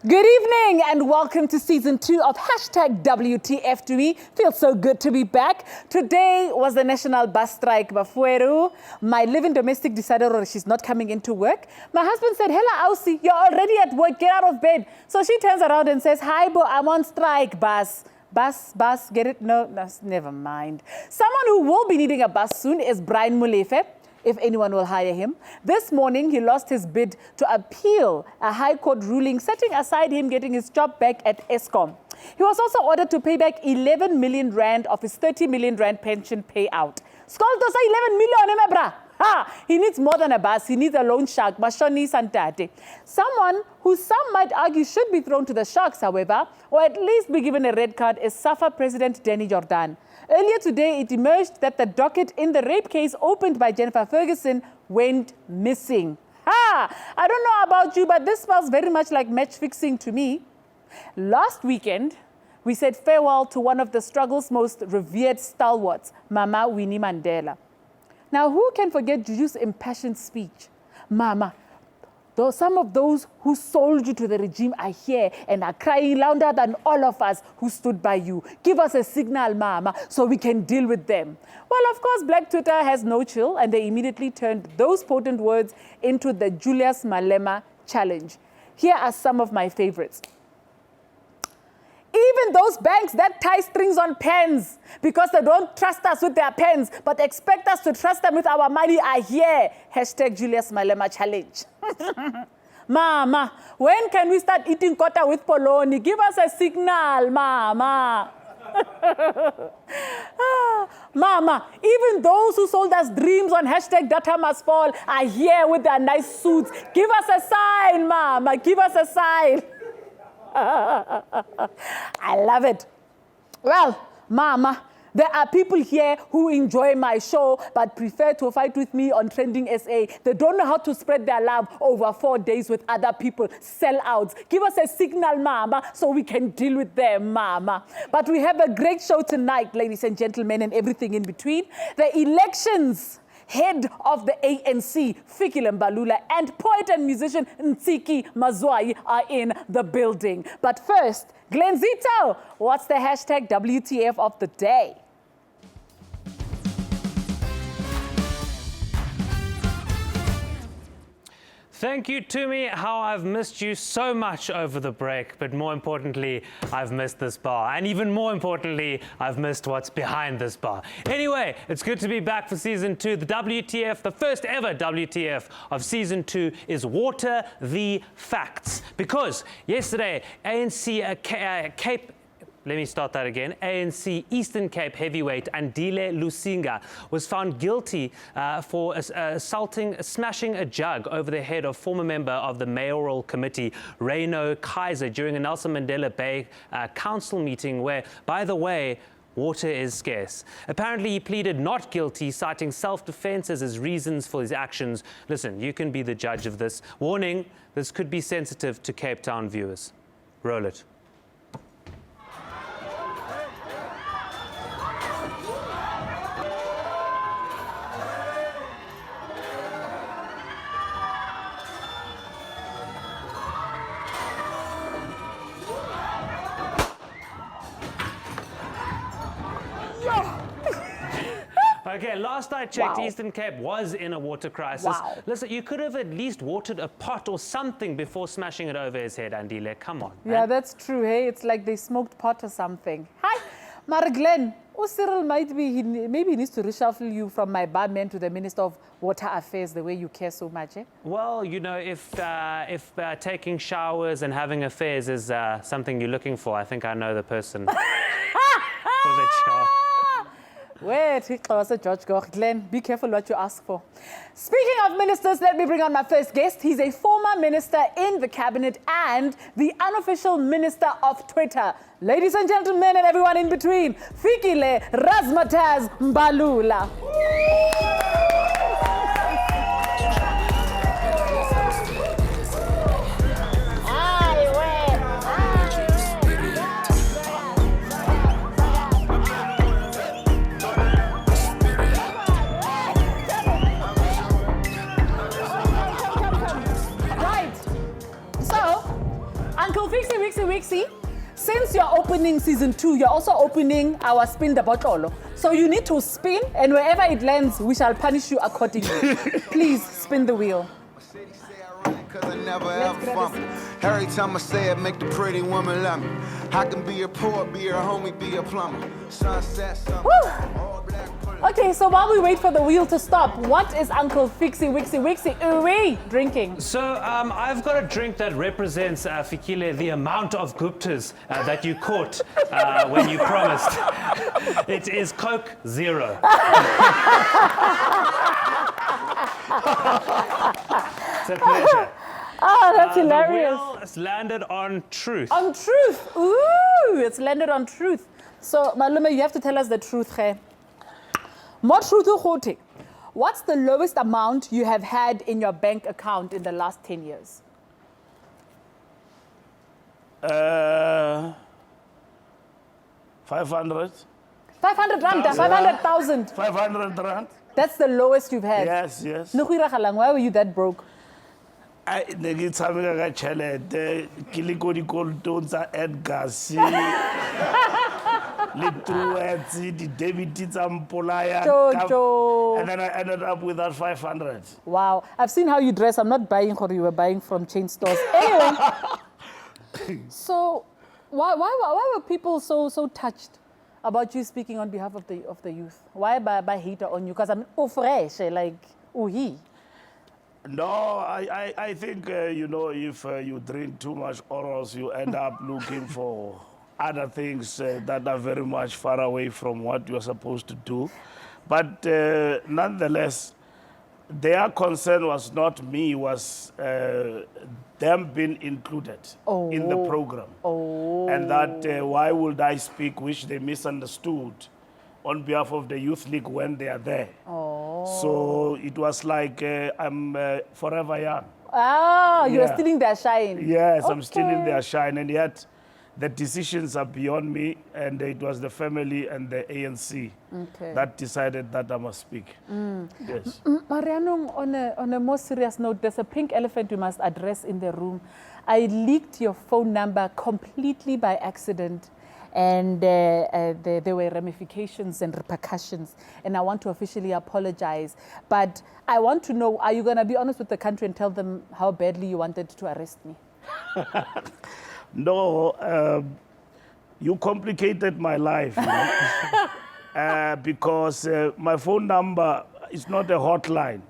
Good evening and welcome to season 2 of #WTFTumi. Feels so good to be back. Today was the national bus strike, Bafueru. My living domestic decided she's not coming into work. My husband said, "Hela Ausi, you're already at work, get out of bed." So she turns around and says, "Hi, Bo, I'm on strike, bus." Bus, get it? No, never mind. Someone who will be needing a bus soon is Brian Molefe, if anyone will hire him. This morning, he lost his bid to appeal a High Court ruling, setting aside him getting his job back at Eskom. He was also ordered to pay back 11 million rand of his 30 million rand pension payout. Skolto say 11 million, bra. He needs more than a bus. He needs a loan shark, Bashoni Santate. Someone who some might argue should be thrown to the sharks, however, or at least be given a red card, is SAFA President Danny Jordan. Earlier today, it emerged that the docket in the rape case opened by Jennifer Ferguson went missing. I don't know about you, but this smells very much like match fixing to me. Last weekend, we said farewell to one of the struggle's most revered stalwarts, Mama Winnie Mandela. Now, who can forget Juju's impassioned speech? Mama, though some of those who sold you to the regime are here and are crying louder than all of us who stood by you. Give us a signal, Mama, so we can deal with them. Well, of course, Black Twitter has no chill, and they immediately turned those potent words into the Julius Malema challenge. Here are some of my favorites. Even those banks that tie strings on pens because they don't trust us with their pens but expect us to trust them with our money are here. #Julius Malema challenge. Mama, when can we start eating kota with poloni? Give us a signal, Mama. Mama, even those who sold us dreams on #data must fall are here with their nice suits. Give us a sign, Mama. Give us a sign. I love it. Well, Mama, there are people here who enjoy my show but prefer to fight with me on Trending SA. They don't know how to spread their love over 4 days with other people. Sellouts. Give us a signal, Mama, so we can deal with them, Mama. But we have a great show tonight, ladies and gentlemen, and everything in between. The elections. Head of the ANC, Fikile Mbalula, and poet and musician Ntsiki Mazwai are in the building. But first, Glenzito, what's the #WTF of the day? Thank you, Tumi. How I've missed you so much over the break, but more importantly, I've missed this bar. And even more importantly, I've missed what's behind this bar. Anyway, it's good to be back for season 2. The WTF, the first ever WTF of season 2 is Water the Facts. Because yesterday, ANC ANC Eastern Cape heavyweight Andile Lusinga was found guilty for smashing a jug over the head of former member of the mayoral committee, Reno Kaiser, during a Nelson Mandela Bay council meeting where, by the way, water is scarce. Apparently, he pleaded not guilty, citing self-defense as his reasons for his actions. Listen, you can be the judge of this. Warning, this could be sensitive to Cape Town viewers. Roll it. Okay, last I checked, Eastern Cape was in a water crisis. Listen, you could have at least watered a pot or something before smashing it over his head, Andile. Come on. Yeah, that's true. Hey, it's like they smoked pot or something. Hi, Mara Glenn. Cyril maybe he needs to reshuffle you from my barman to the Minister of Water Affairs, the way you care so much, eh? Well, you know, if taking showers and having affairs is something you're looking for, I think I know the person for the job. Wait, George Glenn, be careful what you ask for. Speaking of ministers, let me bring on my first guest. He's a former minister in the cabinet and the unofficial minister of Twitter. Ladies and gentlemen and everyone in between, Fikile Razmataz Mbalula. since you're opening season 2, you're also opening our spin the bottle. So you need to spin, and wherever it lands, we shall punish you accordingly. Please spin the wheel. Cause I never ever fumble. Every time I say it, make the pretty woman love me. I can be a poor, be a homie, be a plumber. Sunset, summer, all black puller. Okay, so while we wait for the wheel to stop, what is Uncle Fixie, Wixie, drinking? So I've got a drink that represents, Fikile, the amount of Guptas that you caught when you promised. It is Coke Zero. It's a pleasure. Oh, that's hilarious. The wheel has landed on truth. On truth. Ooh, it's landed on truth. So, Malume, you have to tell us the truth, hey? More truth, Khote. What's the lowest amount you have had in your bank account in the last 10 years? 500. 500 rand, 500,000. 500 rand. That's the lowest you've had. Yes, yes. Why were you that broke? I negi tshameka ka chelete ke le ko dikolotong tsa Edgars le Truets di debit tsa mpolaya Jojo. and then I ended up with that 500. Wow. I've seen how you dress. I'm not buying what you were buying from chain stores. Anyway, so why were people so touched about you speaking on behalf of the youth? Why by hater on you? Because I'm fresh, like uhi. No, I think, you know, if you drink too much orals, you end up looking for other things that are very much far away from what you're supposed to do. But nonetheless, their concern was not me, was them being included in the program. And that why would I speak, which they misunderstood, on behalf of the Youth League when they are there. So it was like I'm forever young. Ah, you're stealing their shine. Yes, I'm stealing their shine, and yet the decisions are beyond me, and it was the family and the ANC that decided that I must speak. Yes. Mariano, on a more serious note, there's a pink elephant we must address in the room. I leaked your phone number completely by accident, and there were ramifications and repercussions, and I want to officially apologize. But I want to know, are you going to be honest with the country and tell them how badly you wanted to arrest me? No, you complicated my life, you know? Because my phone number is not a hotline.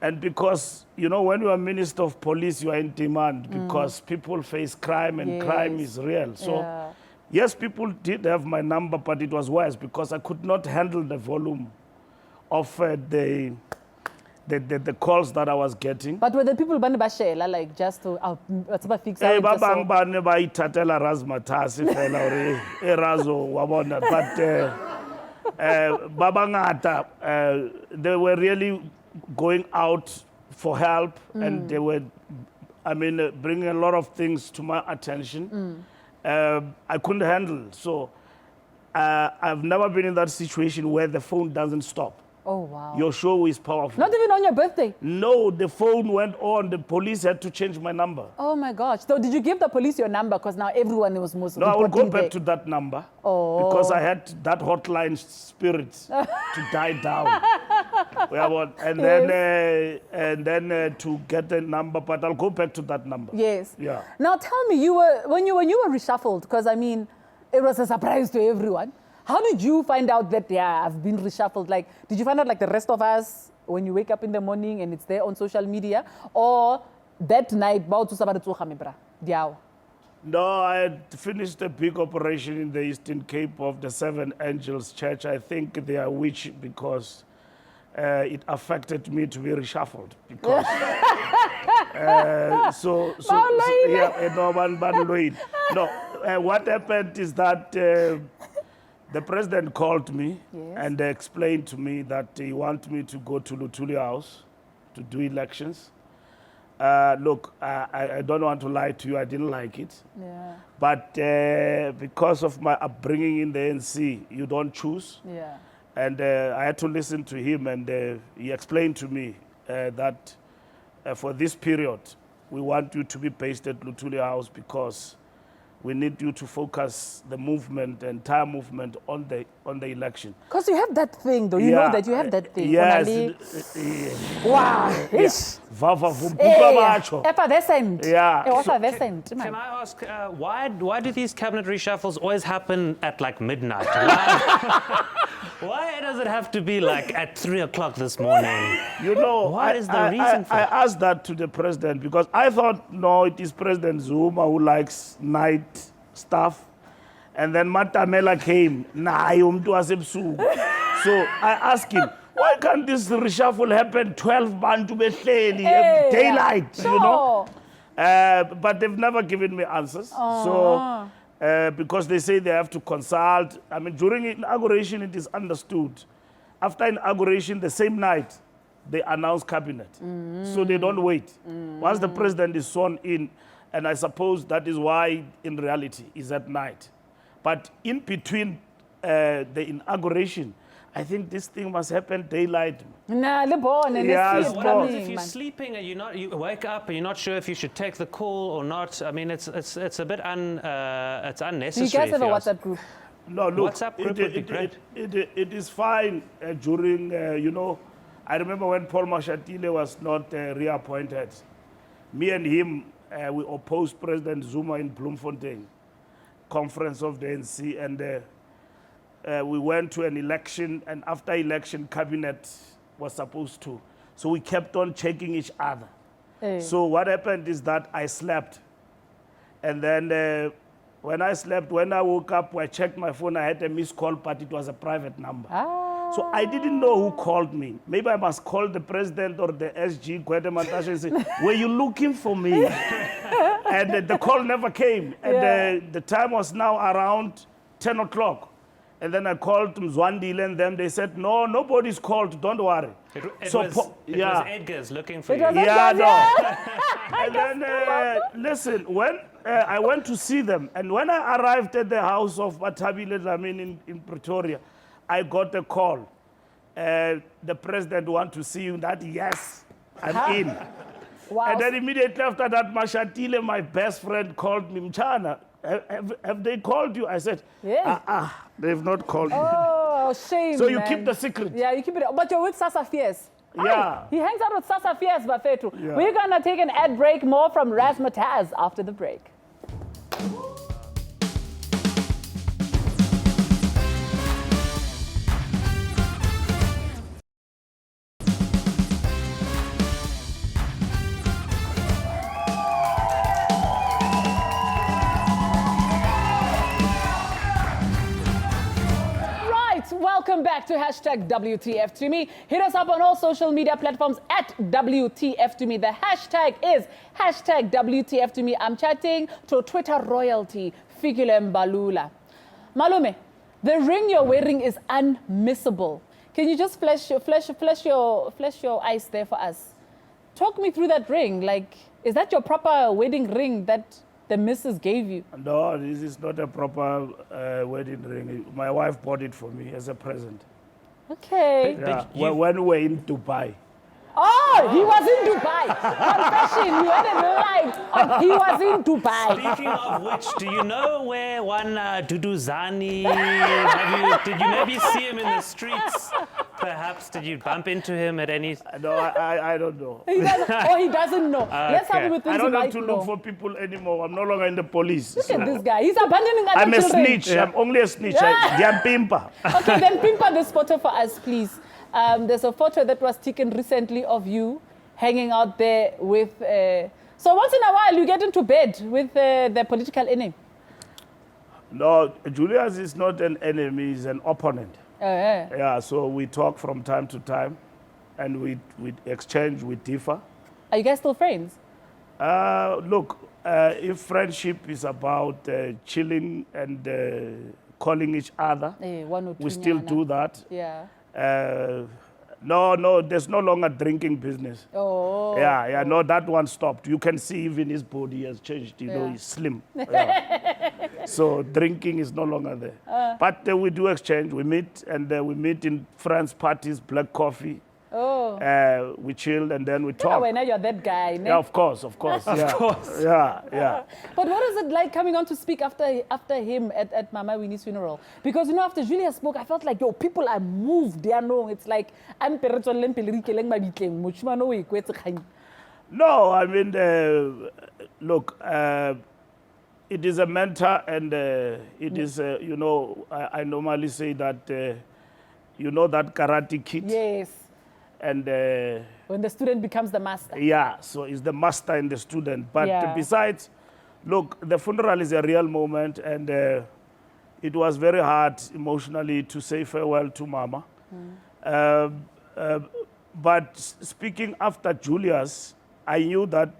And because, you know, when you are Minister of Police, you are in demand because people face crime, and crime is real. So, yes, people did have my number, but it was worse because I could not handle the volume of the calls that I was getting. But were the people bani bashela, like just to fix Ba out? bang ba ne ba ithatela razmatasi fela ore e razo wa bona, but ba bangata they were really going out for help, and they were, I mean, bringing a lot of things to my attention. I couldn't handle. So I've never been in that situation where the phone doesn't stop. Oh, wow. Your show is powerful. Not even on your birthday? No, the phone went on. The police had to change my number. Oh, my gosh. So did you give the police your number? Because now everyone was Muslim. No, I will go back to that number because I had that hotline spirit to die down. And then to get the number, but I'll go back to that number. Yes. Yeah. Now tell me, when you were reshuffled, because I mean, it was a surprise to everyone. How did you find out that, yeah, I've been reshuffled? Like, did you find out like the rest of us when you wake up in the morning and it's there on social media? Or that night, no, I had finished a big operation in the Eastern Cape of the Seven Angels Church. I think they are witch because it affected me to be reshuffled because what happened is that the president called me and explained to me that he wanted me to go to Luthuli House to do elections. Look, I don't want to lie to you, I didn't like it. Yeah. But because of my upbringing in the ANC, you don't choose. Yeah. And I had to listen to him, and he explained to me that for this period, we want you to be based at Luthuli House because we need you to focus the movement, the entire movement on the election. Because you have that thing, though. You know that you have that thing. Yes. Wow. Ish. Vava vum, Hey, buka macho. effervescent. Yeah. Effervescent. Can I ask, why do these cabinet reshuffles always happen at like midnight? Why does it have to be like at 3 o'clock this morning? You know, What is the reason for I it? asked that to the president because I thought, no, it is President Zuma who likes night stuff. And then Matamela came. So I asked him, why can't this reshuffle happen 12 months to be daylight, Sure. you know? But they've never given me answers. So, because they say they have to consult. I mean, during inauguration, it is understood. After inauguration, the same night, they announce cabinet. So they don't wait. Once the president is sworn in, and I suppose that is why, in reality, is at night. But in between the inauguration, I think this thing must happen daylight. Nah, le born and Yeah, let's see it's it What happens coming, if you're man. sleeping and you wake up and you're not sure if you should take the call or not? I mean, it's a bit it's Do unnecessary. you guys have a if you ask- WhatsApp group? No, look, WhatsApp group would be great. it is fine during, you know, I remember when Paul Mashatile was not reappointed. Me and him, we opposed President Zuma in Bloemfontein, conference of the NC, and we went to an election, and after election, cabinet was supposed to. So we kept on checking each other. Hey. So what happened is that I slept. And then when I slept, when I woke up, I checked my phone, I had a missed call, but it was a private number. So I didn't know who called me. Maybe I must call the president or the SG, Gwede Mantashe, and say, were you looking for me? And the call never came. And the time was now around 10 o'clock. And then I called Mazwai and them. They said, no, nobody's called. Don't worry. It So, was Edgar's looking for It you. was Yeah, Edgar's, no. And then, listen, when I went to see them, and when I arrived at the house of Batabile Lamin in Pretoria, I got a call. The president wants to see you. That, yes, I'm in. Wow. And then immediately after that, Mashatile, my best friend, called me, Mchana, have they called you? I said, Yes. they've not called me. Oh, shame. So you man. keep the secret? Yeah, you keep it. But you're with Sasa Fierce. Yeah. Aye, he hangs out with Sasa Fierce, Bafetu. Yeah. We're going to take an ad break. More from Razzmatazz after the break. Welcome back to #WTFTumi. Hit us up on all social media platforms at WTFTumi. The hashtag is #WTFTumi. I'm chatting to Twitter royalty, Fikile Mbalula. Malume, the ring you're wearing is unmissable. Can you just flash your eyes there for us? Talk me through that ring. Like, is that your proper wedding ring that the missus gave you? No, this is not a proper wedding ring. My wife bought it for me as a present. Okay. Yeah. When we were in Dubai. Oh, he was in Dubai. Confession, you had it live. Oh, he was in Dubai. Speaking of which, do you know where one Duduzani, did you maybe see him in the streets? Perhaps, did you bump into him at any... No, I don't know. He doesn't know. Let's have it with things I don't you have might to know. look for people anymore. I'm no longer in the police. Look at this guy. He's abandoning other I'm a children. snitch. I'm only a snitch. I'm pimpa. Okay, then pimpa this photo for us, please. There's a photo that was taken recently of you hanging out there with... So once in a while, you get into bed with the political enemy. No, Julius is not an enemy. He's an opponent. Yeah. Yeah, so we talk from time to time, and we exchange, we differ. Are you guys still friends? Look, if friendship is about chilling and calling each other, One or two we still nyana. do that. Yeah. No, there's no longer drinking business. Oh. Yeah, no, that one stopped. You can see even his body has changed, you know, Yeah. he's slim. Yeah. So drinking is no longer there. But we do exchange, we meet, and we meet in friends' parties, black coffee, Oh. We chilled and then we Yeah, talked. well, now you're that guy. Yeah, of course. Yeah. Of course. Yeah. But what is it like coming on to speak after him at Mama Winnie's funeral? Because, you know, after Julia spoke, I felt like, yo, people are moved. They are knowing. It's like, I'm No, I mean, look, it is a mentor, and it is, you know, I normally say that, you know, that Karate Kid. Yes. And when the student becomes the master. yeah, so it's the master and the student. But Yeah. besides, look, the funeral is a real moment, and it was very hard emotionally to say farewell to Mama. But speaking after Julius, I knew that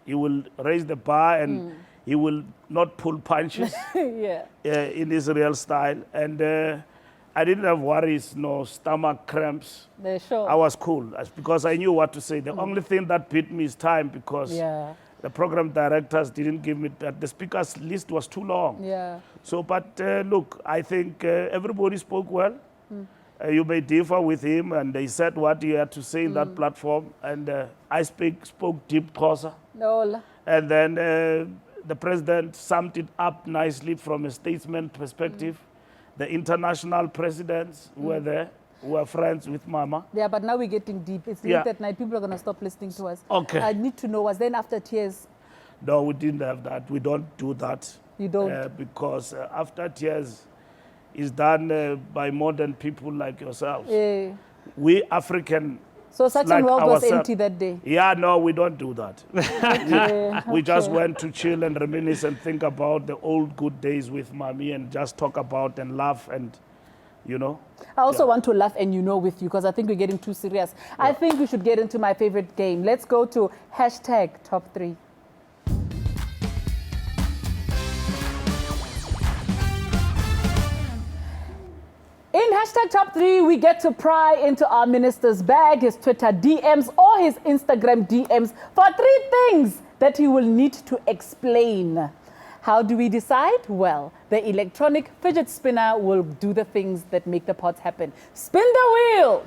he will raise the bar and he will not pull punches Yeah. in his real style. And I didn't have worries, no stomach cramps. They're sure. I was cool because I knew what to say. The only thing that beat me is time because Yeah. the program directors didn't give me that. The speakers list was too long. Yeah. So, but look, I think everybody spoke well. You may differ with him, and he said what he had to say in that platform. And I spoke deep Xhosa. No. And then the president summed it up nicely from a statesman perspective. The international presidents who were there, who were friends with Mama. Yeah, but now we're getting deep. It's late Yeah. at night. People are going to stop listening to us. Okay. I need to know, was then after tears? No, we didn't have that. We don't do that. You don't? Because after tears is done by modern people like yourselves. Yeah. We African. So such like a world was ourselves- empty that day. Yeah, no, we don't do that. Okay, We just okay. went to chill and reminisce and think about the old good days with Mommy and just talk about and laugh and, you know. I also want to laugh and you know with you because I think we're getting too serious. I think we should get into my favorite game. Let's go to #Top3. In #Top3, we get to pry into our minister's bag, his Twitter DMs or his Instagram DMs for 3 things that he will need to explain. How do we decide? Well, the electronic fidget spinner will do the things that make the pots happen. Spin the wheel.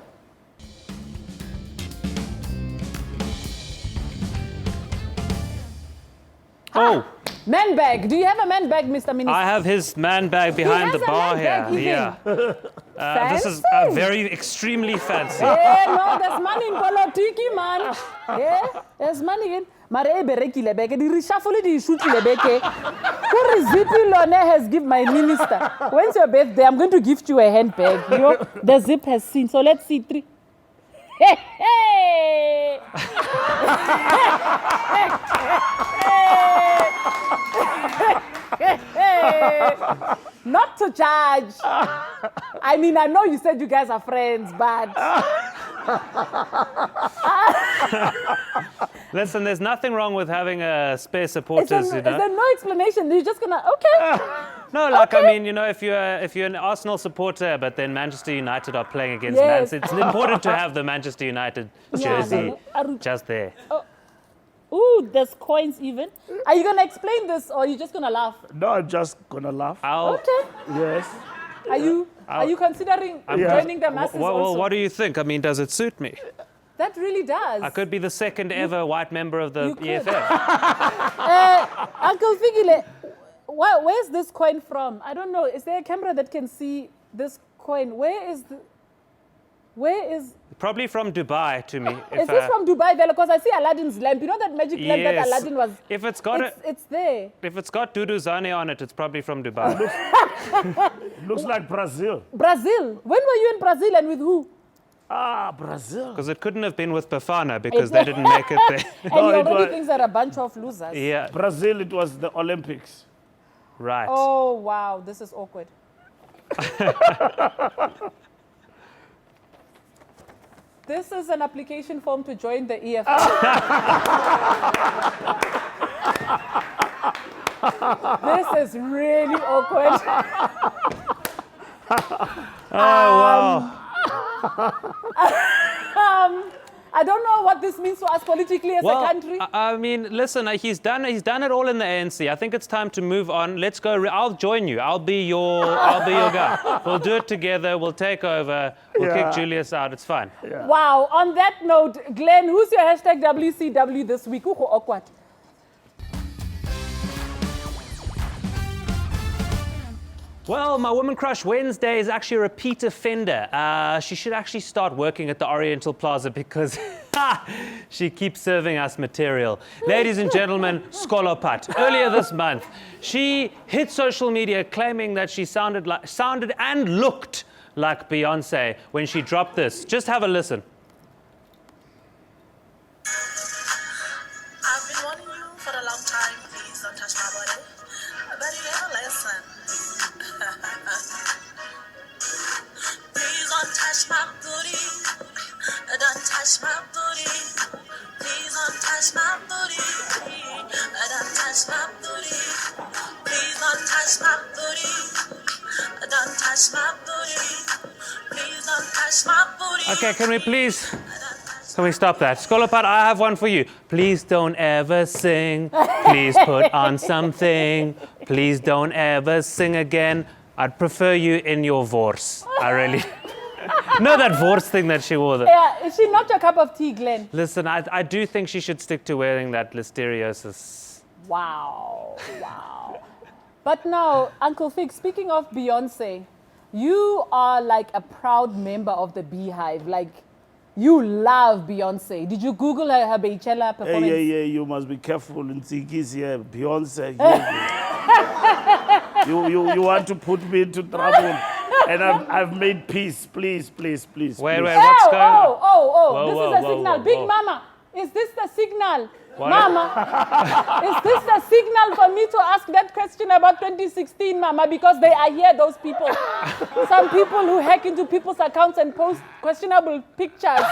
Oh, Man bag. Do you have a man bag, Mr. Minister? I have his man bag behind has the a bar man here. bag even. Yeah. This is Fancy. very extremely fancy. Hey, no, there's money in politiki, man. Yeah, there's money in. Mare berekile beke, di reshuffle di shootile beke. Kuri zippy lone has given my minister. When's your birthday? I'm going to gift you a handbag. You know, the zip has seen. So let's see 3. Hey, hey. Not to judge. I mean, I know you said you guys are friends, but Listen, there's nothing wrong with having spare is supporters, there, you is know. there no explanation? You're just gonna okay? No, like Okay. I mean, you know, if you're an Arsenal supporter, but then Manchester United are playing against Yes. Man City, it's important to have the Manchester United Yeah, jersey no. just there. Ooh, there's coins even. Are you gonna explain this, or are you just gonna laugh? No, I'm just gonna laugh. Okay. Yes. Are you considering joining the masses Well, also? what do you think? I mean, does it suit me? That really does. I could be the second ever white member of the You could. EFF. Uncle Fikile, where's this coin from? I don't know. Is there a camera that can see this coin? Where is Probably from Dubai to me. is this from Dubai? Because I see Aladdin's lamp. You know that magic lamp that Yes. Aladdin was. If it's got It's there. if it's got Dudu Zane on it, it's probably from Dubai. Looks like Brazil. Brazil. When were you in Brazil and with who? Ah, Brazil. Because it couldn't have been with Bafana because they didn't make it there. And No, he it already was- thinks they're a bunch of losers. Yeah, Brazil, it was the Olympics. right. Oh wow, this is awkward. This is an application form to join the EFF. This is really awkward. Oh, wow. I don't know what this means for us politically as a country. I mean, listen, he's done it all in the ANC. I think it's time to move on. Let's go. I'll join you. I'll be your guy. We'll do it together. We'll take over. We'll kick Julius out. It's fine. Yeah. Wow. On that note, Glenn, who's your hashtag WCW this week? Uko awkward. Well, my Woman Crush Wednesday is actually a repeat offender. She should actually start working at the Oriental Plaza because she keeps serving us material. Ladies and gentlemen, Skolopat. Earlier this month, she hit social media claiming that she sounded and looked like Beyonce when she dropped this. Just have a listen. I've been warning you for a long time, please don't touch my body. But you never listen. Please don't touch my booty. Don't touch my booty. Please don't touch my booty. Don't touch my booty. Please don't touch my booty. Don't touch my booty. Please don't touch my booty. Okay, can we stop that? Skolopat, I have one for you. Please don't ever sing. Please put on something. Please don't ever sing again. I'd prefer you in your vorse. I really... know that vorse thing that she wore? Yeah, is she not your cup of tea, Glenn? Listen, I do think she should stick to wearing that listeriosis. Wow. But now, Uncle Fig, speaking of Beyonce, you are like a proud member of the Beehive. Like, you love Beyonce. Did you Google her Beychella performance? Yeah, you must be careful. Ntsiki's here, Beyonce. You want to put me into trouble. And I've made peace. Please. Wait, please. what's going on? This is a whoa, signal. whoa, Big whoa. Mama, is this the signal? What? Mama, is this the signal for me to ask that question about 2016, Mama? Because they are here, those people. Some people who hack into people's accounts and post questionable pictures.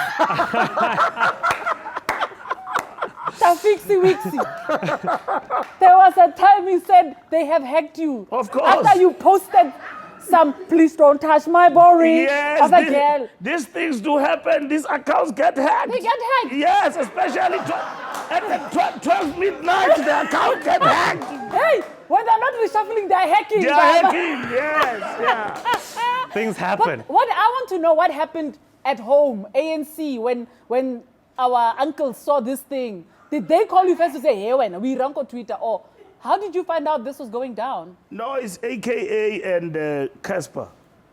Tafixi Wixi. There was a time he said they have hacked you. Of course. After you posted some, please don't touch my body. Yes, of a girl. these things do happen. These accounts get hacked. They get hacked. Yes, especially at the 12 midnight, the account get hacked. Hey, when they're not reshuffling, they're hacking. They are Baba. hacking, yes, yeah. Things happen. But what I want to know, what happened at home, ANC, when our uncles saw this thing? Did they call you first to say, hey, when we run on Twitter? Or how did you find out this was going down? No, it's AKA and Casper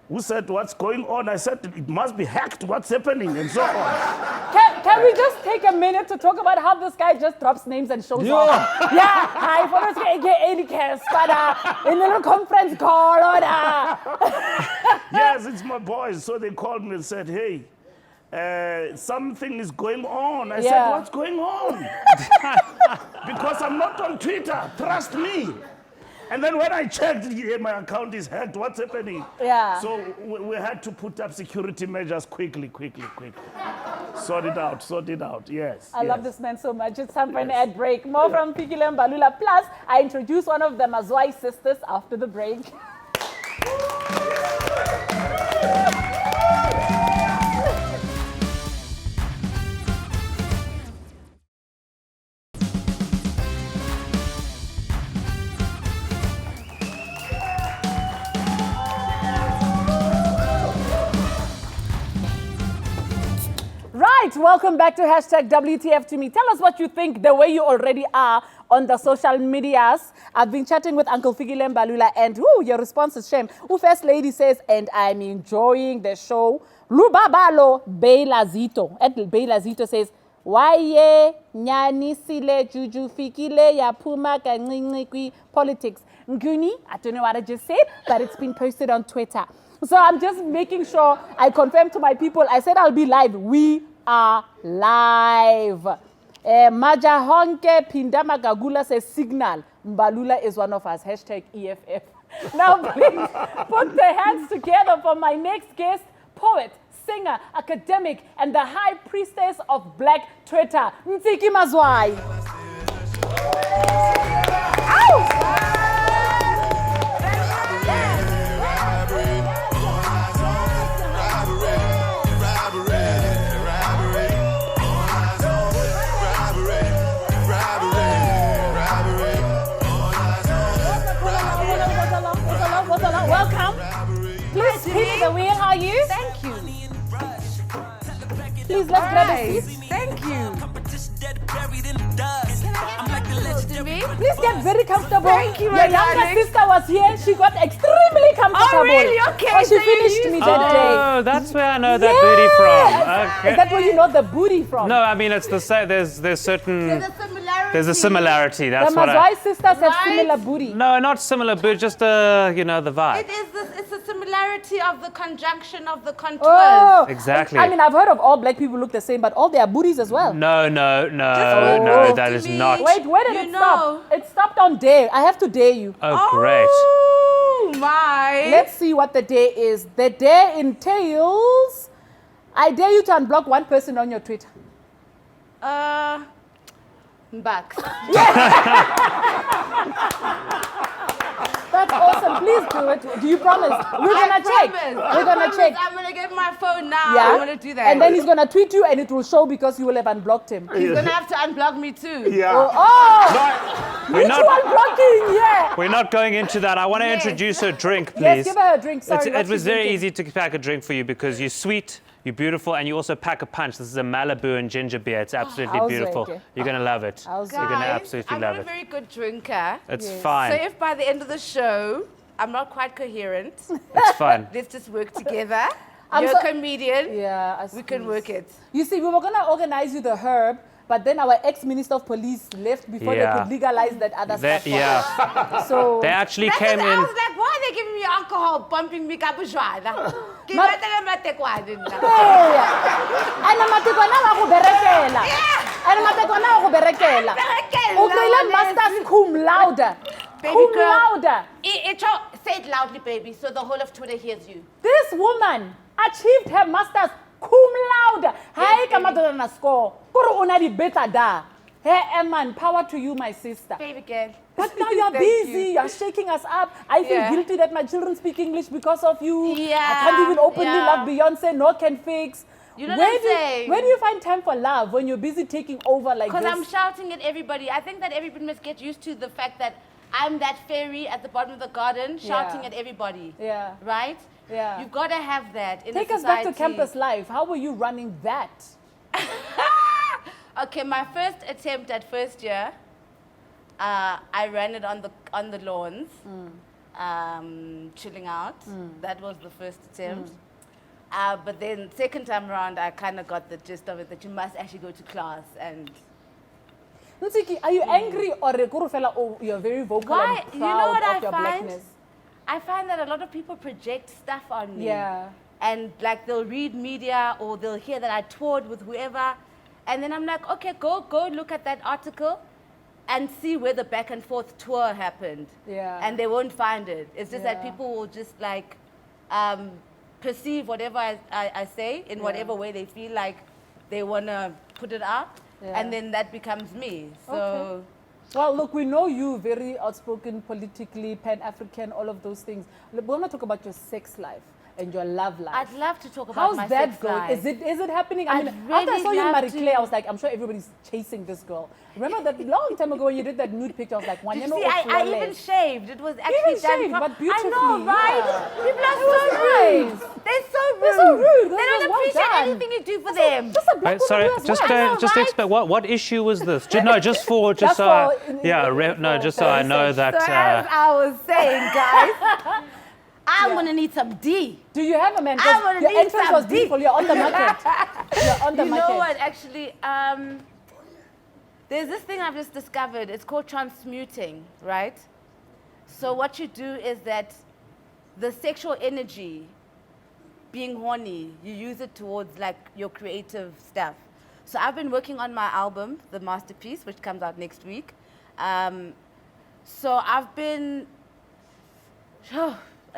who said, what's going on? I said, it must be hacked. What's happening? And so on. Can we just take a minute to talk about how this guy just drops names and shows off? Yeah, hi, for us, AKA Casper, in a little conference call. Yes, it's my boys. So they called me and said, hey, something is going on. I said, what's going on? Because I'm not on Twitter. Trust me. And then when I checked, my account is hacked. What's happening? Yeah. So we had to put up security measures quickly. Sort it out. Yes. I love this man so much. It's time for an ad break. More from Fikile and Mbalula. Plus, I introduce one of the Mazwai sisters after the break. Right, welcome back to hashtag WTFTumi. Tell us what you think the way you already are on the social medias. I've been chatting with Uncle Fikile and Mbalula, and your response is shame. First lady says, and I'm enjoying the show. Lubabalo Beilazito. And Beilazito says, Waye nyani sile juju Fikile ya puma kangingi politics. Nguni, I don't know what I just said, but it's been posted on Twitter. So I'm just making sure I confirm to my people. I said I'll be live. We are live. Maja Honke Pindama Gagula says signal. Mbalula is one of us. Hashtag EFF. Now please put the hands together for my next guest, poet, singer, academic, and the high priestess of Black Twitter, Ntsiki Mazwai. Ow! welcome. Please spin the wheel. How are you? Thank you. Please, let's grab a seat. Thank you. Please get very comfortable. Thank you, Your my younger darling. sister was here. She got extremely comfortable. Oh, really? Okay, Oh, she so you finished used me to- that day. Oh, that's where I know that booty from. Okay. Is that where you know the booty from? No, I mean it's the same. There's certain. There's a similarity. The That's what I. Mazwai sisters have Right? similar booty. No, not similar, but just the vibe. It's a similarity of the conjunction of the contours. Oh, Exactly. I mean, I've heard of all black people look the same, but all their booties as well. No, wait that to is me. not. Wait, where did You it know. stop? It stopped on dare. I have to dare you. Oh, great. Oh my. Let's see what the dare is. The dare entails, I dare you to unblock one person on your Twitter. Back. That's awesome. Please do it. Do you promise? We're gonna check. We're gonna check. I'm gonna get my phone now. Yeah. I'm gonna do that. And then he's gonna tweet you, and it will show because you will have unblocked him. he's gonna have to unblock me too. Oh, We're me too not. unblocking. Yeah. We're not going into that. I want to Yes. introduce her drink, please. Yes, give her a drink. Sorry, It what's was she very drinking? easy to pack a drink for you because you're sweet, you're beautiful, and you also pack a punch. This is a Malibu and ginger beer. It's absolutely How's beautiful. it? You're going to love it. How's it? You're going to Guys, absolutely I'm love not a it. very good drinker. It's Yes. fine. So if by the end of the show I'm not quite coherent, It's fun. let's just work together. I'm You're so- a comedian. Yeah, I We can suppose. work it. You see, we were gonna organize you the herb, but then our ex-minister of police left before they Yeah. could legalize that other stuff. Yeah. So They actually That's came it. I in. was like, why are they giving me alcohol, bumping me kapujwana? ana matekwana wa go berekela. Ana matekwana wa go berekela. O krile masters cum laude. Baby Cum girl. laude. Say it loudly, baby, so the whole of Twitter hears you. This woman achieved her masters cum laude. Hai ka madonna na score. Kore una di beta da. Hey, man, power to you, my sister. Baby girl. But now you're Thank busy, you. you're shaking us up. I feel Yeah. guilty that my children speak English because of you. I Yeah, can't even openly yeah. love Beyonce, no can fix. You know where what I'm do, saying? Where do you find time for love when you're busy taking over like Because this? I'm shouting at everybody. I think that everybody must get used to the fact that I'm that fairy at the bottom of the garden shouting Yeah. at everybody. Yeah. Right? Yeah. You've got to have that in Take a us back to society. campus life. How were you running that? Okay, my first attempt at first year, I ran it on the lawns, chilling out. That was the first attempt. But then second time around, I kind of got the gist of it that you must actually go to class and. Ntsiki, are you angry or you're very vocal Why? and You proud know what of I your find? blackness? I find that a lot of people project stuff on me. Yeah. And like they'll read media or they'll hear that I toured with whoever. And then I'm like, okay, go look at that article and see where the back and forth tour happened. Yeah. And they won't find it. It's just that Yeah. people will just like perceive whatever I say in whatever way they feel like they want to put it out. Yeah. And then that becomes me. So. Okay. Well, look, we know you very outspoken, politically, Pan-African, all of those things. We want to talk about your sex life and your love life. I'd love to talk about How's my that sex going? life. Is it happening? I'd After I really saw you in love Marie Claire, to. I was like, I'm sure everybody's chasing this girl. Remember that long time ago when you did that nude picture? I was like, Did you Wanyano see, I even shaved. It was actually even done shaved, pro- but beautifully. I know, right? Yeah. People are It was so rude. nice. They're so rude. They're so rude. They That don't was well appreciate done. anything you do for them. Just a black woman Sorry, who has just white. know, just right? explain what issue was this? Just so Just I, for- just for so I know research. that. So as I was saying, guys, I'm gonna need some D. Do you have a man? 'Cause I'm gonna your need entrance some was deep. beautiful. You're on the market. You're on the You market. know what? Actually, there's this thing I've just discovered. It's called transmuting, right? So what you do is that the sexual energy, being horny, you use it towards like your creative stuff. So I've been working on my album, The Masterpiece, which comes out next week. So I've been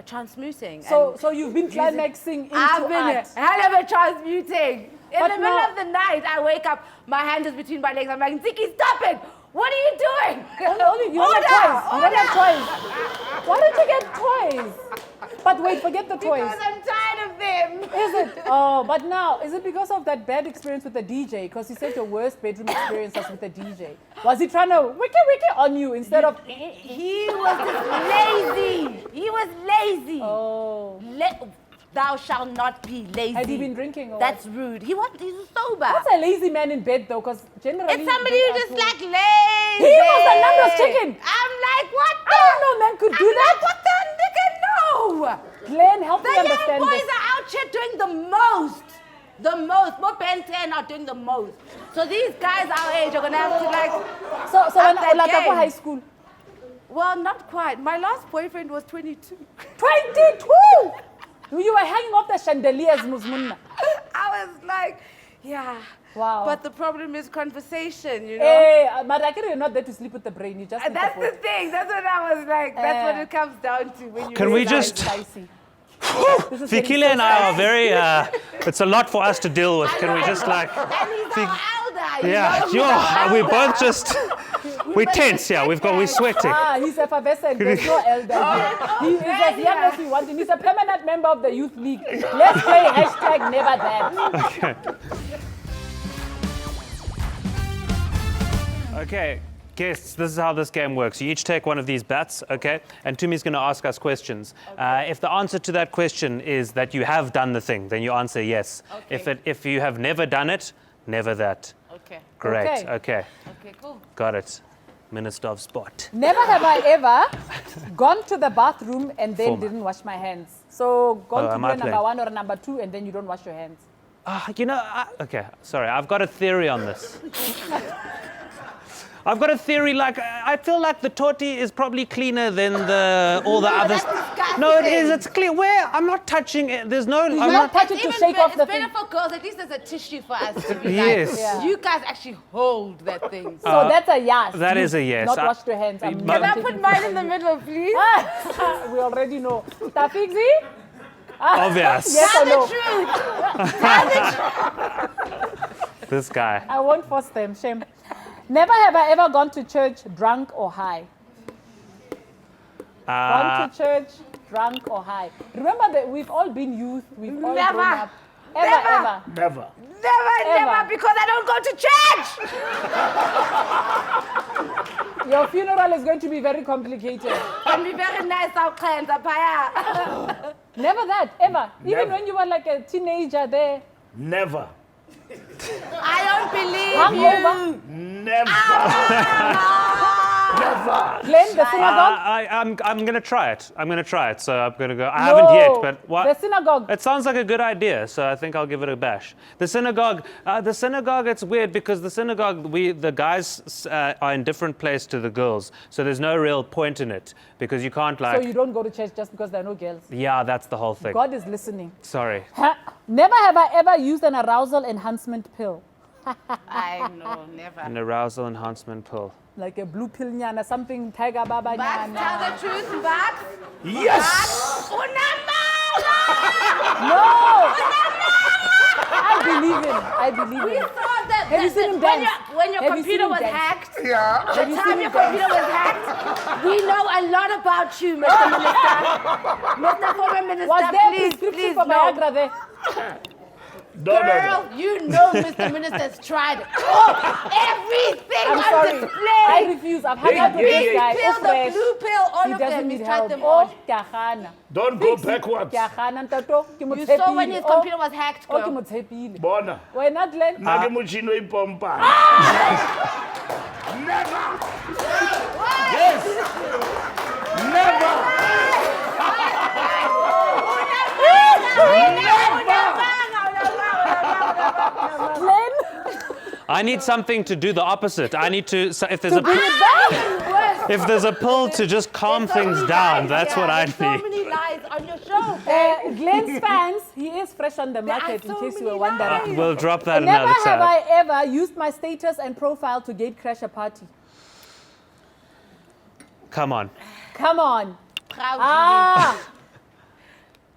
transmuting. So you've been climaxing into I've been art. hell of a transmuting. In But the middle now- of the night, I wake up, my hand is between my legs. I'm like, Ntsiki, stop it! What are you doing? You don't have toys. You don't have toys. Why don't you get toys? But wait, forget the toys. Because I'm tired of them. Is it? Oh, but now, is it because of that bad experience with the DJ? Because you said your worst bedroom experience was with the DJ. Was he trying to wiki on you instead of... He was just lazy. He was lazy. Oh. Thou shalt not be lazy. Had he been drinking or That's rude. He's sober. What's a lazy man in bed though? Because generally... It's somebody who just like lazy. He was the numbers chicken. I'm like, what I didn't know men could do that. What the nigga? No. Glenn, help The me young understand boys this. are out here doing the most. The most. More Ben 10 are doing the most. So these guys our age are going to have to like... So when that Olata game. high school? Well, not quite. My last boyfriend was 22. 22! You were hanging off the chandeliers, Muzmunna. I was like, yeah. Wow. But the problem is conversation, you know? Hey, Marakiri, you're not there to sleep with the brain. You just need That's the the thing. That's what I was like. That's what it comes down to when you Can we realize just- spicy. Fikile and I are very, it's a lot for us to deal with. Can we just like... And he's our elder. Yeah, you know, he's our we elder. both just... We're tense, yeah. We're sweating. He's effervescent. There's no elder here. He is as young as we want him. He's a permanent member of the youth league. Let's play hashtag never that. Okay, guests, this is how this game works. You each take one of these bats, okay? And Tumi's going to ask us questions. If the answer to that question is that you have done the thing, then you answer yes. Okay. If you have never done it, never that. Okay. Correct. Okay. Okay, cool. Got it. Minister of Sport. Never have I ever gone to the bathroom and then Former. didn't wash my hands. So gone to am do I a number playing? 1 or a number 2 and then you don't wash your hands. Okay, sorry. I've got a theory on this. I've got a theory, like, I feel like the toti is probably cleaner than all the others. that's disgusting. No, it is. It's clean. Where? I'm not touching it. There's no... I'm not not... touching to shake off the It's better thing. for girls. At least there's a tissue for us to be Yes. like, Yeah. you guys actually hold that thing. So that's a yes. that is a You've yes. Not I- washed your hands. I'm Can not Can I taking put mine from in the you. middle, please? We already know. Tafixi? Obvious. Yes or Tell no? the truth. Tell the truth. This guy. I won't force them. Shame. Never have I ever gone to church drunk or high. Gone to church drunk or high. Remember that we've all been youth. We've all Never. grown up. Never. Ever. Never. Never, because I don't go to church. Your funeral is going to be very complicated. Can be very nice out cleanse up here. Never that, ever. Even Never. when you were like a teenager there. Never. I don't believe Hungover. you. Never. Never. Glenn, the synagogue. I'm going to try it. I'm going to try it. So I'm going to go. I haven't yet, but what? The synagogue. It sounds like a good idea, so I think I'll give it a bash. The synagogue, it's weird because the synagogue, the guys are in different place to the girls, so there's no real point in it because you can't So you don't go to church just because there are no girls. Yeah, that's the whole thing. God is listening. Sorry. Never have I ever used an arousal enhancement pill. I know, never. An arousal enhancement pill. Like a blue pill nyana, something tiger baba But tell nyana. the truth, but Yes. No! I believe him. I believe We him. saw that, Have you seen him when dance? when your Have you seen computer him was dance? hacked, Yeah. the Have you time seen your him dance? computer was hacked, we know a lot about you, Mr. Minister. Mr. Former Minister, Was there a please, prescription please, for no. Viagra there? Girl, you know Mr. Minister's tried it. Oh, everything I'm on sorry. display. I refuse. I've hung out with this guy. Pill, Oh, the fresh. blue pill, all He of doesn't them. need He's tried help. them Oh, all. Kahana. Don't go backwards. Kahana, ntato, ke mo You saw when tshepile. his Oh, computer was hacked, oh, ke girl. mo tshepile. Bona. Wena, Glenn? Nake muchino ipompa. Never. Yes. Never. Glenn? I need something to do the opposite. I need to, so if there's Bring it back? if there's a pill to just calm things down, that's what I There's so need. many lies on your show. Glenn's fans, he is fresh on the market, in so case you were many wondering. lies. We'll drop that Never another have time. I ever used my status and profile to gate crash a party. Come on. Come on. Proudly.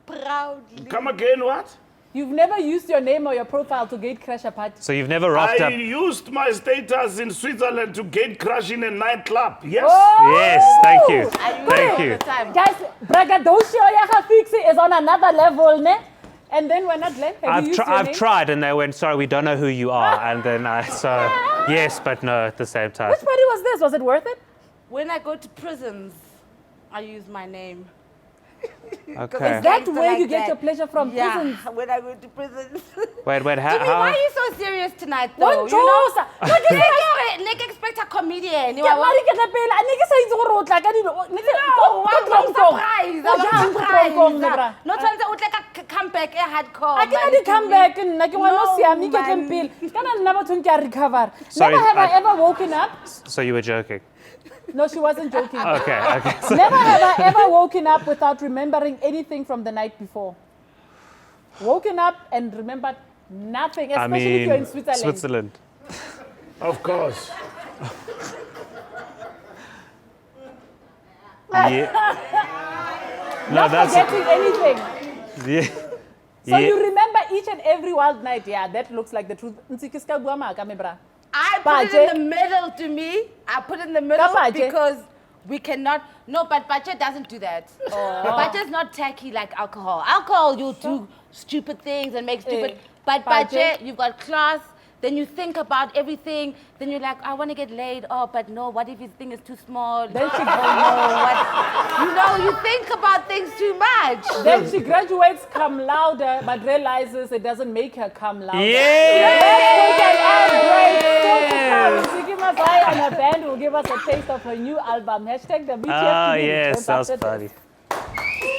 Proudly. Come again, what? You've never used your name or your profile to gate crash a party. So you've never rocked I up. used my status in Switzerland to gate crash in a nightclub. Yes. Oh! Yes, thank you. I use Thank it all you. the time. Guys, braggadocio ya Fixie is on another level, ne? And then when not Glenn, have you used your I've name? tried, and they went, sorry, we don't know who you are. And then yes, but no at the same time. Which party was this? Was it worth it? When I go to prisons, I use my name. Okay. That Gangster where like you get that. your pleasure from Yeah, prisons. when I go to prisons. Wait, Jimmy, how? why are you so serious tonight, though? Don't joke. No, you think you expect a comedian. You Ke are mari ke na pele, a ne ke sa itse gore o tla ka dilo. Ne ke- No, ko I'm tronkong. surprised. Ko jang I'm tronkong, ne bra? surprised. No, tshwanetse o tle ka comeback e hardcore. A ke na man, di to come me. back nna ke ngwana o No, siame ke tleng man. pele. Kana nna bathong ke a recover. Sorry, Never have I I- ever woken up. So you were joking? No, she wasn't joking. Okay. So, Never have I ever woken up without remembering anything from the night before. Woken up and remembered nothing, I especially if you're in mean, Switzerland. Of course. Yeah. No, Not that's forgetting anything. yeah. So you remember each and every wild night. Yeah, that looks like the truth. Ntsiki ska bua maaka, me bra. I put it in the middle to me. I put it in the middle Baje. because we cannot. No, but Bache doesn't do that. Bache is not tacky like alcohol. Alcohol, you do stupid things and make stupid. But Bache. Bache, you've got class. Then you think about everything. Then you're like, I want to get laid. Oh, but no, what if his thing is too small? Then she oh, no, what? You know, you think about things too much. Then she graduates come louder, but realizes it doesn't make her come louder. Yeah. Let's take an ad break. Still to come. Ntsiki Mazwai and her band will give us a taste of her new album. Hashtag the WTFTumi. Ah, yes, returns that's after this. funny.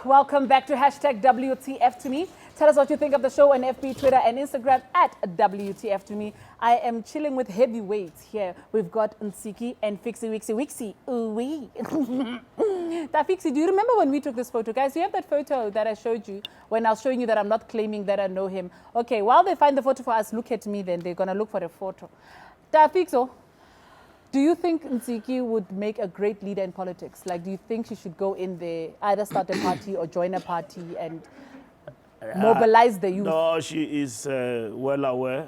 Welcome back to hashtag WTFTumi. Tell us what you think of the show on FB, Twitter, and Instagram at WTFTumi. I am chilling with heavyweights here. We've got Ntsiki and Wixie. Ooh-wee. Fixie, do you remember when we took this photo? Guys, you have that photo that I showed you when I was showing you that I'm not claiming that I know him. Okay, while they find the photo for us, look at me then. They're going to look for a photo. Fixo, do you think Ntsiki would make a great leader in politics? Like, do you think she should go in there, either start a party or join a party and mobilize the youth? No, she is well aware,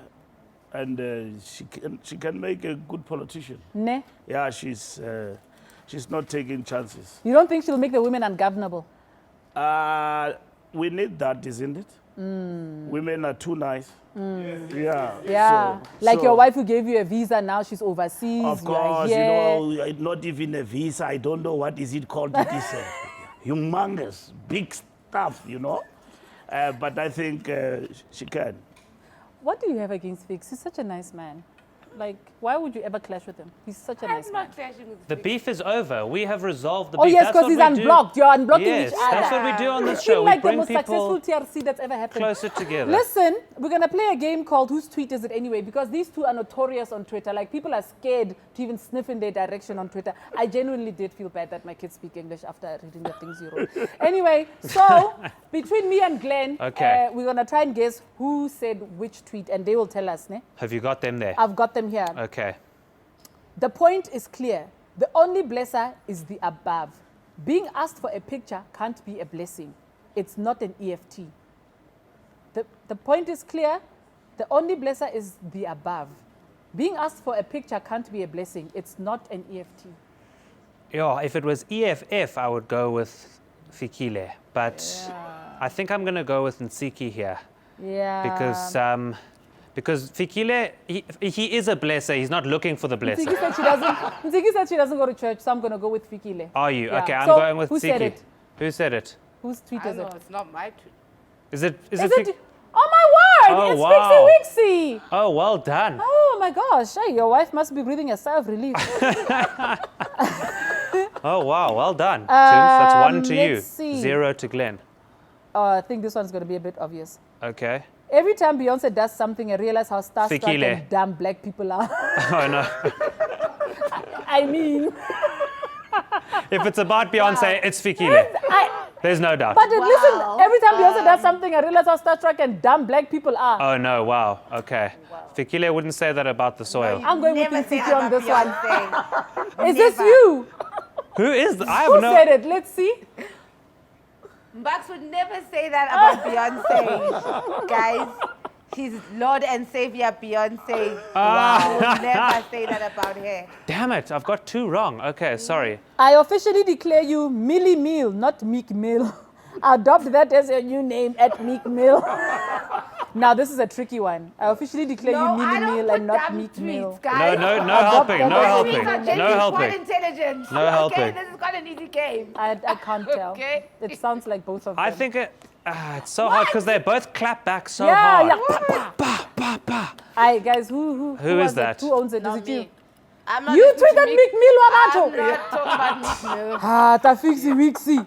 and she can make a good politician. Ne? Yeah, she's not taking chances. You don't think she'll make the women ungovernable? We need that, isn't it? Women are too nice. Yeah. Yeah. So- Like so- your wife who gave you a visa, now she's overseas. Of you are course, here. not even a visa. I don't know what is it called. It is humongous, big stuff, But I think she can. What do you have against Fix? He's such a nice man. Like, why would you ever clash with him? He's such a nice I'm man. not clashing with The Vic. beef is over. We have resolved the Oh beef. yes, That's because what he's we do. unblocked. You're unblocking Yes, each other. that's what we do on this It's show. We like the bring most successful people TRC that's ever happened. closer together. Listen, we're going to play a game called Whose Tweet Is It Anyway? Because these two are notorious on Twitter. Like, people are scared to even sniff in their direction on Twitter. I genuinely did feel bad that my kids speak English after reading the things you wrote. Anyway, so between me and Glenn, Okay. we're going to try and guess who said which tweet, and they will tell us. Ne? Have you got them there? I've got them here. Okay. The point is clear. The only blesser is the above. Being asked for a picture can't be a blessing. It's not an EFT. The point is clear. The only blesser is the above. Being asked for a picture can't be a blessing. It's not an EFT. Yeah, if it was EFF, I would go with Fikile. But I think I'm going to go with Ntsiki here. Yeah. Because Fikile, he is a blesser. He's not looking for the blesser. Ntsiki said she doesn't go to church, so I'm going to go with Fikile. Are you? Yeah. Okay, I'm So, going with who Ntsiki. said it? Who said it? Whose tweet I is know, it? it's not my tweet. Is it? Is it? Oh my word! Oh, It's wow. Wixie. Oh, well done. Oh my gosh! Hey, your wife must be breathing a sigh of relief. Oh, wow. Well done. Tunes. That's 1 to you. let's see. 0 to Glenn. I think this one's going to be a bit obvious. Okay. Every time Beyonce does something, I realize how starstruck Fikile. and dumb black people are. Oh, no. I mean, If it's about Beyonce, it's Fikile. There's no doubt. but listen, every time Beyonce does something, I realize how starstruck and dumb black people are. Oh, no. Wow. Okay. Fikile wouldn't say that about the soil. I'm going with Never say Ntsiki on about this one. Beyonce. Is this Never. you? Who is? I have Who no. said it? Let's see. Max would never say that about Beyonce. Guys, she's Lord and Savior Beyonce. Wow. Would never say that about her. Damn it! I've got 2 wrong. Okay, sorry. I officially declare you Millie Meal, not Meek Mill. Adopt that as your new name at Meek Mill. Now, this is a tricky one. I officially declare you Millie Meal and not Meek Mill. Guys. No helping. No helping. No Quite helping. intelligent. No helping. Okay, this is quite an easy game. I can't tell. Okay. It sounds like both of them. I think it's so hard because they both clap back so yeah, hard. yeah. Pa, pa. Bah, bah. Aye, guys, who Who was is that? It? Who owns it? Not Is it you? me. I'm not You listening to tweeted Meek Mill, I'm Wamato. not talking about Meek Mill. Ah, Tafixi Wixi.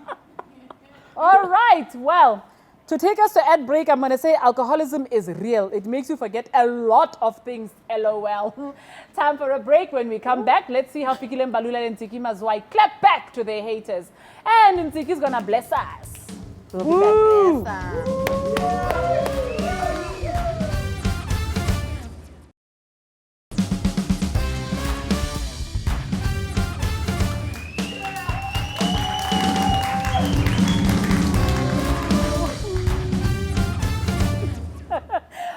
All right, well, to take us to ad break, I'm going to say alcoholism is real. It makes you forget a lot of things, LOL. Time for a break. When we come back, let's see how Fikile, Mbalula and Ntsiki Mazwai clap back to their haters. And Ntsiki's going to bless us. We'll be back.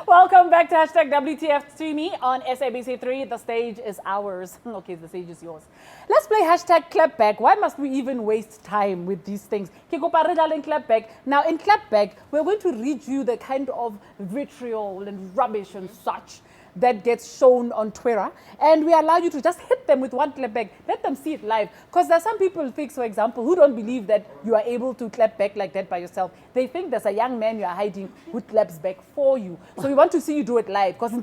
Welcome back to hashtag WTFTumi on SABC3. The stage is ours. Okay, the stage is yours. Let's play hashtag clapback. Why must we even waste time with these things? Clapback. Now, in clapback, we're going to read you the kind of vitriol and rubbish and such that gets shown on Twitter, and we allow you to just hit them with one clapback. Let them see it live. Because there's some people, for example, who don't believe that you are able to clap back like that by yourself. They think there's a young man you are hiding who claps back for you. So we want to see you do it live. Because so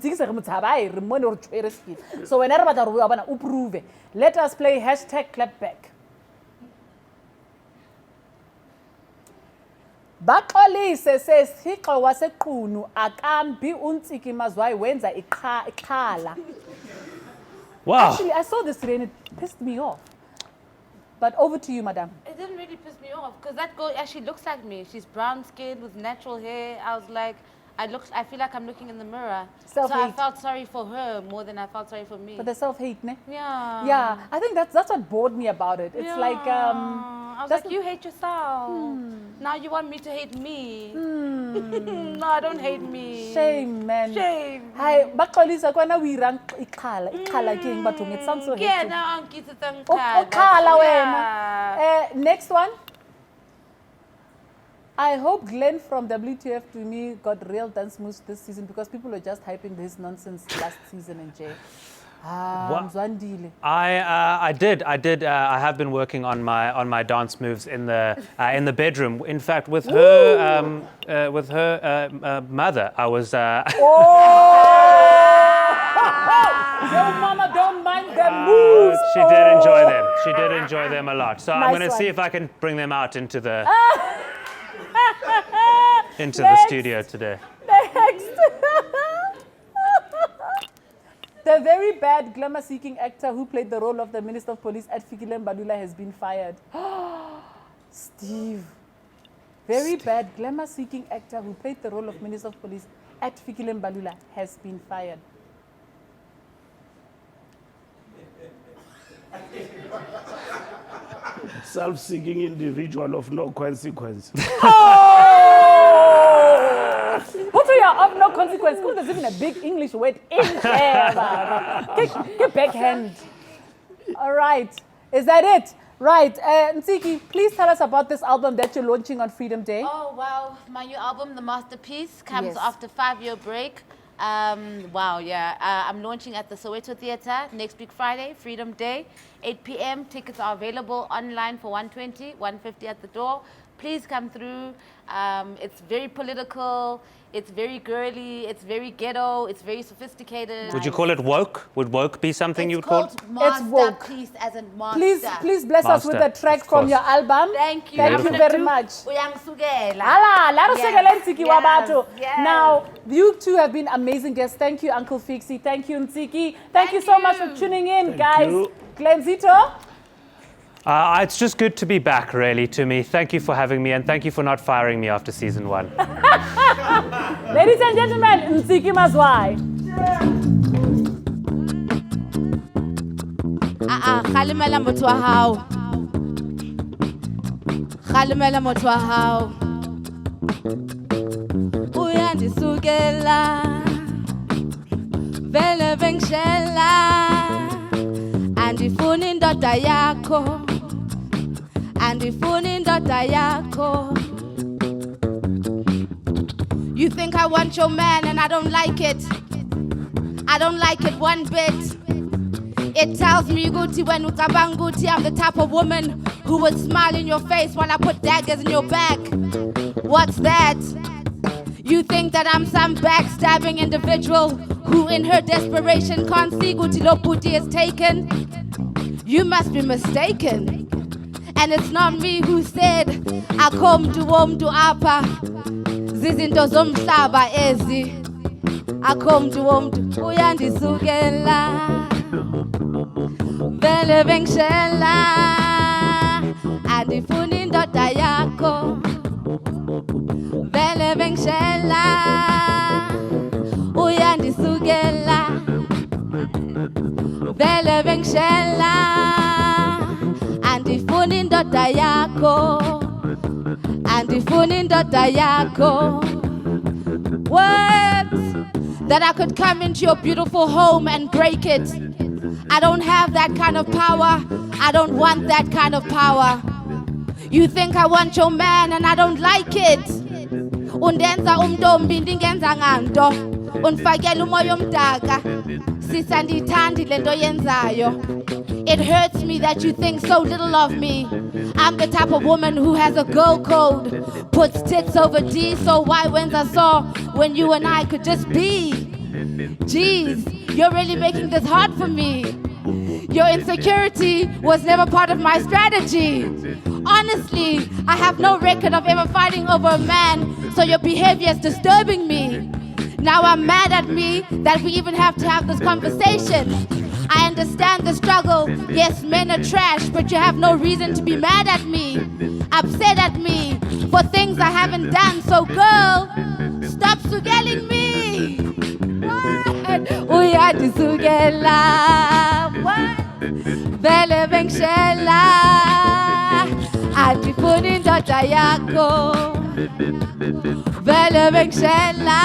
whenever let us play hashtag clapback. Baxolise sesixo wasequnu akambi uNtsiki Mazwai wenza ikhala. Wow. Actually, I saw this today and it pissed me off. But over to you, madam. It didn't really piss me off because that girl actually looks like me. She's brown skinned with natural hair. I was like, I feel like I'm looking in the mirror. So I felt sorry for her more than I felt sorry for me. But the self-hate, ne? Yeah. Yeah, I think that's what bored me about it. It's like I was like, you hate yourself. Now you want me to hate me. No, I don't hate me. Shame, man. Shame. Hi, baxolisa kwana wirang ikhala king bathong. It sounds so hateful. Yeah, now I'm getting Ukhala wena. Next one. I hope Glenn from WTFTumi got real dance moves this season because people were just hyping his nonsense last season in jail. Mzwandile. I did. I have been working on my dance moves in the bedroom. In fact, with her mother, I was. Yo, mama, don't mind them moves. She did enjoy them. She did enjoy them a lot. So I'm Nice going to one. see if I can bring them out into the the Next. studio today. Next. The very bad glamour-seeking actor who played the role of the Minister of Police at Fikile Mbalula has been fired. Steve. Very bad glamour-seeking actor who played the role of Minister of Police at Fikile Mbalula has been fired. Self-seeking individual of no consequence. What are you of no consequence? Because there's even a big English word in there. Get backhand. All right. Is that it? Right. Ntsiki, please tell us about this album that you're launching on Freedom Day. Oh, wow. My new album, The Masterpiece, comes Yes. after a 5-year break. Wow, yeah. I'm launching at the Soweto Theatre next week, Friday, Freedom Day, 8 p.m. Tickets are available online for 120, 150 at the door. Please come through. It's very political. It's very girly. It's very ghetto. It's very sophisticated. Would you call it woke? Would woke be something It's you'd call it? called It's woke. Masterpiece as in master. Please bless us with a Master, track of from course. your album. Thank you. Thank I'm you gonna very do much. Uyangisukela. Hala, la Yes, Ntsiki yes, wabatho. yes. Now, you two have been amazing guests. Thank you, Uncle Fixie. Thank you, Ntsiki. Thank you so much for tuning in, guys. you. Glenzito. It's just good to be back, really, Tumi. Thank you for having me, and thank you for not firing me after season 1. Ladies and gentlemen, Ntsiki Mazwai. Khalimela motho wa hao. Khalimela motho wa hao. Uyandisukela. Vele bengishela. Andifuni indoda yakho. Andifuni indoda yakho. You think I want your man and I don't like it. I don't like it one bit. It tells me Guti when ucabanga ukuthi I'm the type of woman who would smile in your face while I put daggers in your back. What's that? You think that I'm some backstabbing individual who in her desperation can't see Guti lo booty is taken? You must be mistaken. And it's not me who said akomdu womdu apa zizinto zomhlaba ezi. Akomdu womdu uyandisukela. Vele bengishela. Andifuni indoda yakho. Vele bengishela. Uyandisukela. Vele bengishela. Andifuni indoda yakho. Andifuni indoda yakho. Words that I could come into your beautiful home and break it. I don't have that kind of power. I don't want that kind of power. You think I want your man and I don't like it. Undenza umntombi ndingenza nganto. Unfakela umoya omdaka. Sisa ndithandi lento yenzayo. It hurts me that you think so little of me. I'm the type of woman who has a girl code. Puts tits over D, so why when's I saw when you and I could just be? Jeez, you're really making this hard for me. Your insecurity was never part of my strategy. Honestly, I have no record of ever fighting over a man, so your behavior is disturbing me. Now I'm mad at me that we even have to have this conversation. I understand the struggle. Yes, men are trash, but you have no reason to be mad at me, upset at me for things I haven't done. So girl, stop sugeling me. Uyandisukela. Vele bengishela. Andifuni indoda yakho. Vele bengishela.